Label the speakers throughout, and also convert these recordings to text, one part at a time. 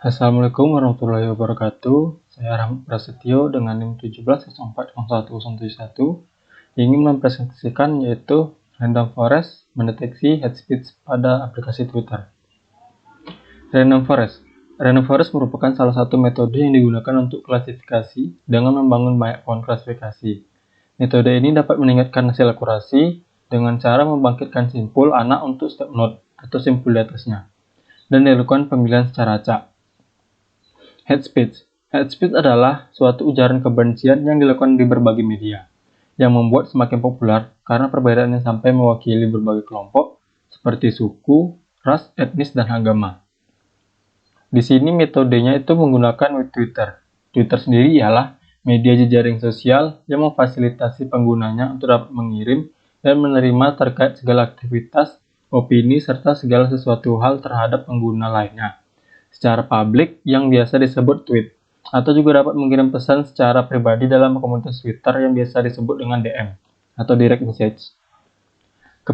Speaker 1: Assalamualaikum warahmatullahi wabarakatuh. Saya Rahmat Prasetyo dengan NIM 17040171 ingin mempresentasikan yaitu Random Forest mendeteksi hate speech pada aplikasi Twitter. Random Forest merupakan salah satu metode yang digunakan untuk klasifikasi dengan membangun banyak pohon klasifikasi. Metode ini dapat meningkatkan hasil akurasi dengan cara membangkitkan simpul anak untuk setiap node atau simpul di atasnya, dan dilakukan pemilihan secara acak. Hate speech adalah suatu ujaran kebencian yang dilakukan di berbagai media, yang membuat semakin populer karena perbedaannya sampai mewakili berbagai kelompok seperti suku, ras, etnis, dan agama. Di sini metodenya itu menggunakan Twitter. Twitter sendiri ialah media jejaring sosial yang memfasilitasi penggunanya untuk dapat mengirim dan menerima terkait segala aktivitas, opini, serta segala sesuatu hal terhadap pengguna lainnya secara publik yang biasa disebut tweet, atau juga dapat mengirim pesan secara pribadi dalam komunitas Twitter yang biasa disebut dengan DM atau direct message.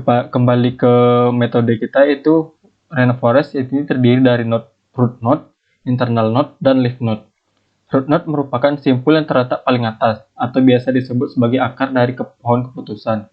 Speaker 1: Kembali ke metode kita, itu Random Forest ini terdiri dari node, root node, internal node, dan leaf node. Root node merupakan simpul yang terletak paling atas atau biasa disebut sebagai akar dari pohon keputusan.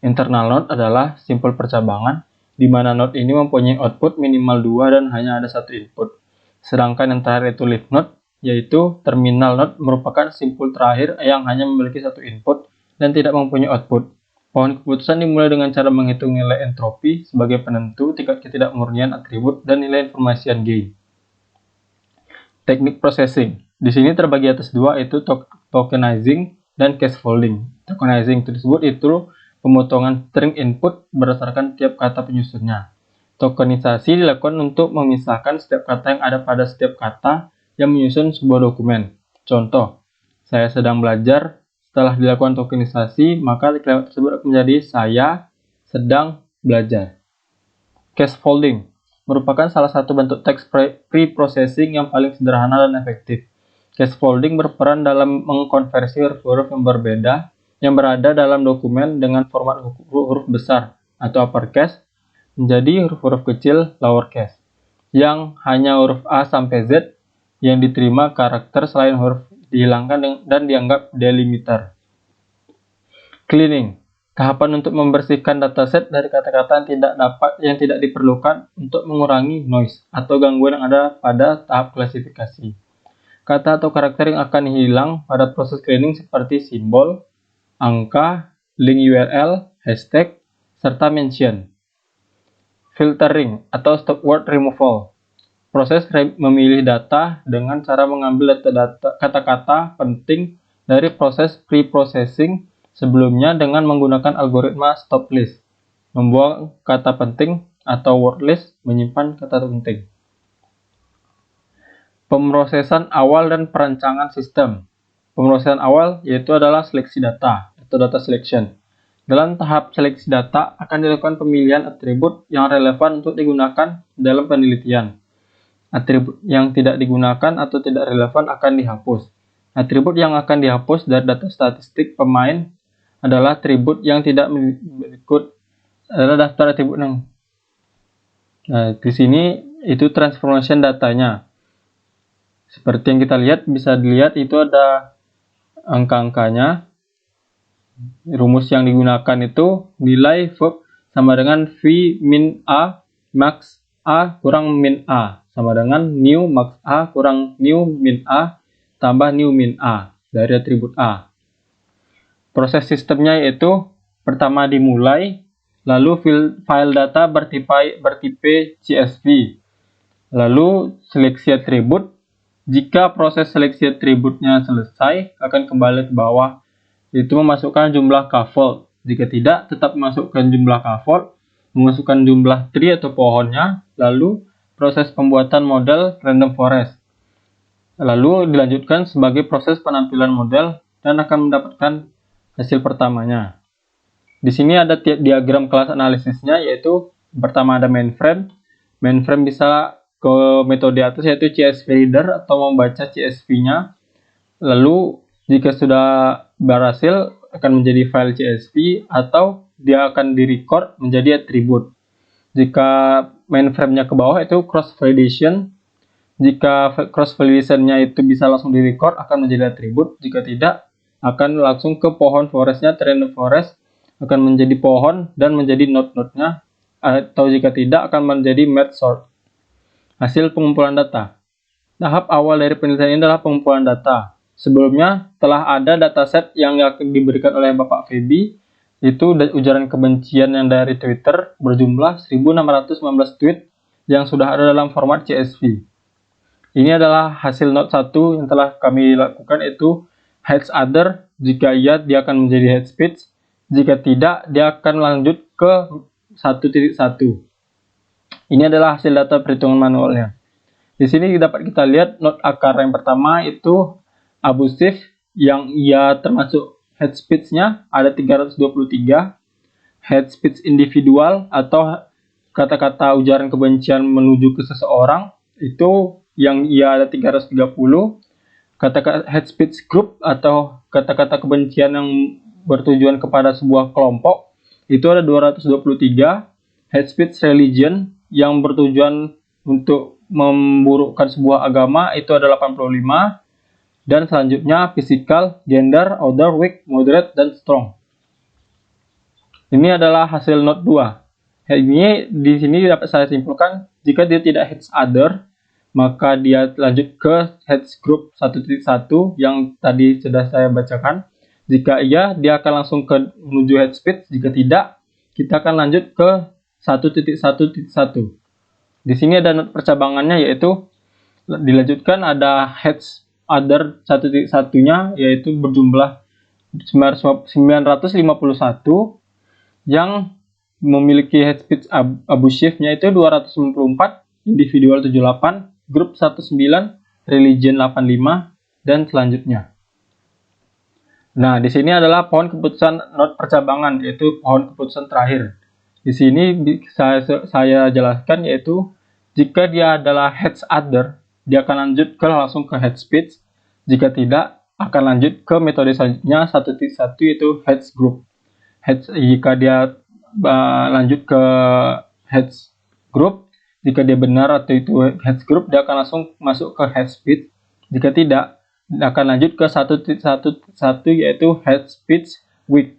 Speaker 1: Internal node adalah simpul percabangan di mana node ini mempunyai output minimal 2 dan hanya ada satu input. Sedangkan yang terakhir itu leaf node, yaitu terminal node merupakan simpul terakhir yang hanya memiliki satu input dan tidak mempunyai output. Pohon keputusan dimulai dengan cara menghitung nilai entropi sebagai penentu tingkat ketidakmurnian atribut dan nilai information gain. Teknik processing. Di sini terbagi atas dua, yaitu tokenizing dan casefolding. Tokenizing tersebut itu pemotongan string input berdasarkan tiap kata penyusunnya. Tokenisasi dilakukan untuk memisahkan setiap kata yang ada pada setiap kata yang menyusun sebuah dokumen. Contoh, saya sedang belajar. Setelah dilakukan tokenisasi, maka kalimat tersebut akan menjadi saya sedang belajar. Casefolding merupakan salah satu bentuk teks pre-processing yang paling sederhana dan efektif. Casefolding berperan dalam mengkonversi huruf-huruf yang berbeda yang berada dalam dokumen dengan format huruf besar atau uppercase menjadi huruf-huruf kecil lowercase, yang hanya huruf A sampai Z yang diterima karakter selain huruf dihilangkan dan dianggap delimiter. Cleaning, tahapan untuk membersihkan dataset dari kata-kata yang tidak diperlukan untuk mengurangi noise atau gangguan yang ada pada tahap klasifikasi. Kata atau karakter yang akan hilang pada proses cleaning seperti simbol, angka, link URL, hashtag, serta mention. Filtering atau stop word removal. Proses memilih data dengan cara mengambil kata-kata penting dari proses pre-processing sebelumnya dengan menggunakan algoritma stop list. Membuang kata penting atau word list, menyimpan kata penting. Pemrosesan awal dan perancangan sistem. Pemrosesan awal yaitu adalah seleksi data atau data selection. Dalam tahap seleksi data akan dilakukan pemilihan atribut yang relevan untuk digunakan dalam penelitian. Atribut yang tidak digunakan atau tidak relevan akan dihapus. Atribut yang akan dihapus dari data statistik pemain adalah atribut yang tidak berikut adalah daftar atribut yang. Di sini itu transformation datanya. Seperti yang kita lihat, bisa dilihat itu ada angka-angkanya. Rumus yang digunakan itu nilai verb sama dengan v min a max a kurang min a sama dengan new max a kurang new min a tambah new min a dari atribut a. Proses sistemnya yaitu pertama dimulai, lalu file data bertipe CSV, lalu seleksi atribut. Jika proses seleksi atributnya selesai, akan kembali ke bawah, itu memasukkan jumlah kfold. Jika tidak, tetap memasukkan jumlah kfold, memasukkan jumlah tree atau pohonnya, lalu proses pembuatan model random forest. Lalu dilanjutkan sebagai proses penampilan model dan akan mendapatkan hasil pertamanya. Di sini ada diagram kelas analisisnya, yaitu pertama ada mainframe. Mainframe bisa ke metode atas, yaitu CSV reader atau membaca CSV-nya. Lalu jika sudah berhasil akan menjadi file CSV atau dia akan direcord menjadi atribut. Jika mainframe-nya ke bawah itu cross validation. Jika cross validation-nya itu bisa langsung direcord akan menjadi atribut, jika tidak akan langsung ke pohon forestnya, random forest akan menjadi pohon dan menjadi node-node-nya, atau jika tidak akan menjadi merge sort. Hasil pengumpulan data. Tahap awal dari penelitian ini adalah pengumpulan data. Sebelumnya telah ada dataset yang diberikan oleh Bapak Feby, itu ujaran kebencian yang dari Twitter berjumlah 1619 tweet yang sudah ada dalam format CSV. Ini adalah hasil note 1 yang telah kami lakukan, yaitu heads other, jika iya dia akan menjadi head speech, jika tidak dia akan lanjut ke 1.1. Ini adalah hasil data perhitungan manualnya. Di sini dapat kita lihat note akar yang pertama itu abusive, yang ia termasuk head speech-nya ada 323, head speech individual atau kata-kata ujaran kebencian menuju ke seseorang itu yang ia ada 330, kata-kata head speech group atau kata-kata kebencian yang bertujuan kepada sebuah kelompok itu ada 223, head speech religion yang bertujuan untuk memburukkan sebuah agama itu ada 85, dan selanjutnya physical, gender, other, weak, moderate, dan strong. Ini adalah hasil note 2. Ini di sini dapat saya simpulkan, jika dia tidak heads other, maka dia lanjut ke heads group 1.1 yang tadi sudah saya bacakan. Jika iya, dia akan langsung ke menuju head speech. Jika tidak, kita akan lanjut ke 1.1.1. Di sini ada note percabangannya, yaitu dilanjutkan ada heads other 1.1-nya, yaitu berjumlah 951 yang memiliki head speech abusive-nya itu 294, individual 78, grup 19, religion 85, dan selanjutnya. Nah, di sini adalah pohon keputusan not percabangan, yaitu pohon keputusan terakhir. Di sini saya jelaskan, yaitu jika dia adalah heads other, dia akan lanjut langsung ke head speech. Jika tidak, akan lanjut ke metode selanjutnya 1.1, yaitu heads group. Jika dia lanjut ke heads group, jika dia benar atau itu heads group, dia akan langsung masuk ke head speech. Jika tidak, dia akan lanjut ke 1.1.1, yaitu head speech weak.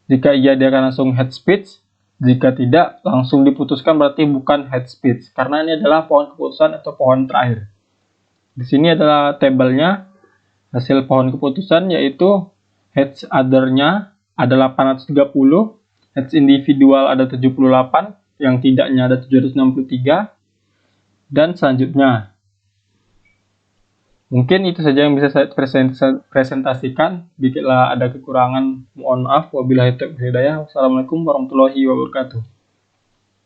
Speaker 1: Jika iya, dia akan langsung head speech. Jika tidak, langsung diputuskan berarti bukan head speech, karena ini adalah pohon keputusan atau pohon terakhir. Di sini adalah tabelnya hasil pohon keputusan, yaitu heads other-nya ada 830, heads individual ada 78, yang tidaknya ada 763, dan selanjutnya. Mungkin itu saja yang bisa saya presentasikan. Bila ada kekurangan, mohon maaf. Wabillahi taufiq wal hidayah. Wassalamualaikum warahmatullahi wabarakatuh.